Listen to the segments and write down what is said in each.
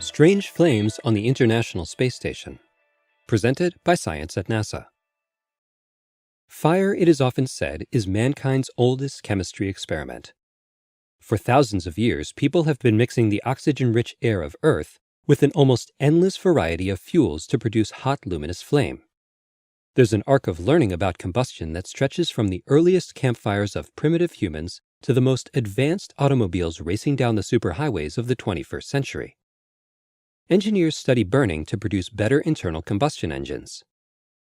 Strange Flames on the International Space Station. Presented by Science at NASA. Fire, it is often said, is mankind's oldest chemistry experiment. For thousands of years, people have been mixing the oxygen-rich air of Earth with an almost endless variety of fuels to produce hot, luminous flame. There's an arc of learning about combustion that stretches from the earliest campfires of primitive humans to the most advanced automobiles racing down the superhighways of the 21st century. Engineers study burning to produce better internal combustion engines.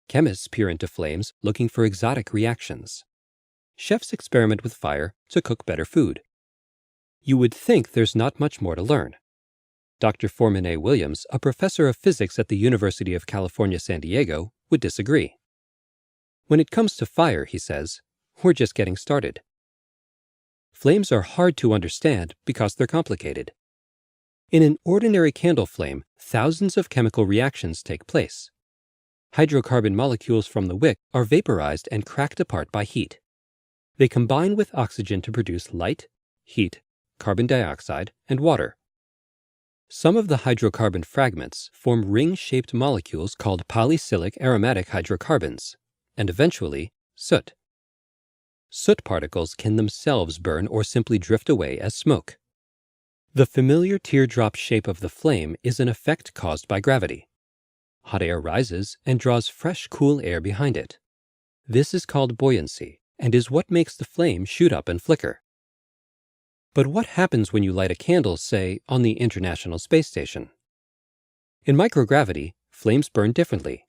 Chemists peer into flames looking for exotic reactions. Chefs experiment with fire to cook better food. You would think there's not much more to learn. Dr. Foreman A. Williams, a professor of physics at the University of California, San Diego, would disagree. When it comes to fire, he says, we're just getting started. Flames are hard to understand because they're complicated. In an ordinary candle flame, thousands of chemical reactions take place. Hydrocarbon molecules from the wick are vaporized and cracked apart by heat. They combine with oxygen to produce light, heat, carbon dioxide, and water. Some of the hydrocarbon fragments form ring-shaped molecules called polycyclic aromatic hydrocarbons, and eventually, soot. Soot particles can themselves burn or simply drift away as smoke. The familiar teardrop shape of the flame is an effect caused by gravity. Hot air rises and draws fresh, cool air behind it. This is called buoyancy and is what makes the flame shoot up and flicker. But what happens when you light a candle, say, on the International Space Station? In microgravity, flames burn differently.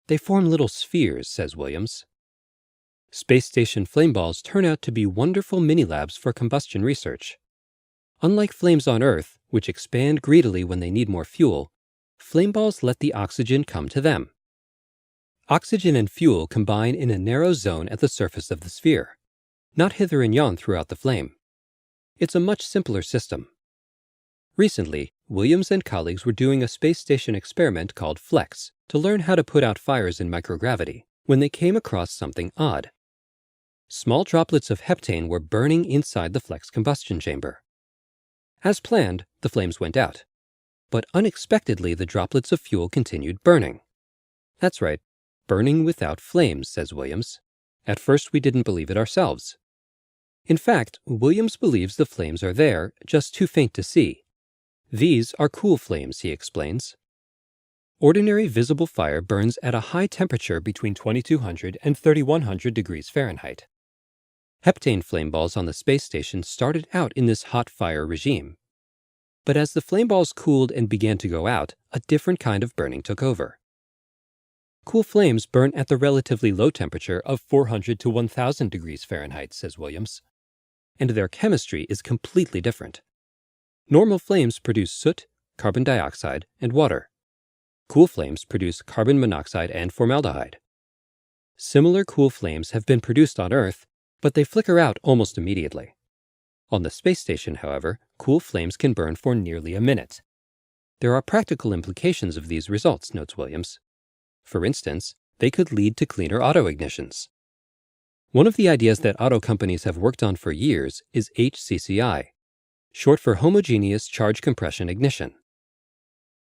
They form little spheres, says Williams. Space station flame balls turn out to be wonderful mini-labs for combustion research. Unlike flames on Earth, which expand greedily when they need more fuel, flame balls let the oxygen come to them. Oxygen and fuel combine in a narrow zone at the surface of the sphere, not hither and yon throughout the flame. It's a much simpler system. Recently, Williams and colleagues were doing a space station experiment called FLEX to learn how to put out fires in microgravity when they came across something odd. Small droplets of heptane were burning inside the FLEX combustion chamber. As planned, the flames went out. But unexpectedly, the droplets of fuel continued burning. That's right, burning without flames, says Williams. At first, we didn't believe it ourselves. In fact, Williams believes the flames are there, just too faint to see. These are cool flames, he explains. Ordinary visible fire burns at a high temperature between 2200 and 3100 degrees Fahrenheit. Heptane flame balls on the space station started out in this hot fire regime. But as the flame balls cooled and began to go out, a different kind of burning took over. Cool flames burn at the relatively low temperature of 400 to 1000 degrees Fahrenheit, says Williams. And their chemistry is completely different. Normal flames produce soot, carbon dioxide, and water. Cool flames produce carbon monoxide and formaldehyde. Similar cool flames have been produced on Earth, but they flicker out almost immediately. On the space station, however, cool flames can burn for nearly a minute. There are practical implications of these results, notes Williams. For instance, they could lead to cleaner auto ignitions. One of the ideas that auto companies have worked on for years is HCCI, short for homogeneous charge compression ignition.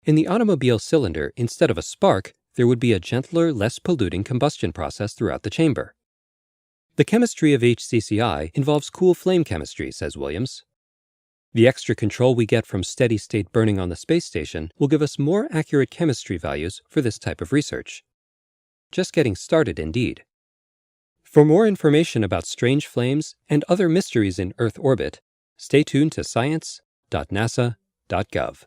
In the automobile cylinder, instead of a spark, there would be a gentler, less polluting combustion process throughout the chamber. The chemistry of HCCI involves cool flame chemistry, says Williams. The extra control we get from steady-state burning on the space station will give us more accurate chemistry values for this type of research. Just getting started, indeed. For more information about strange flames and other mysteries in Earth orbit, stay tuned to science.nasa.gov.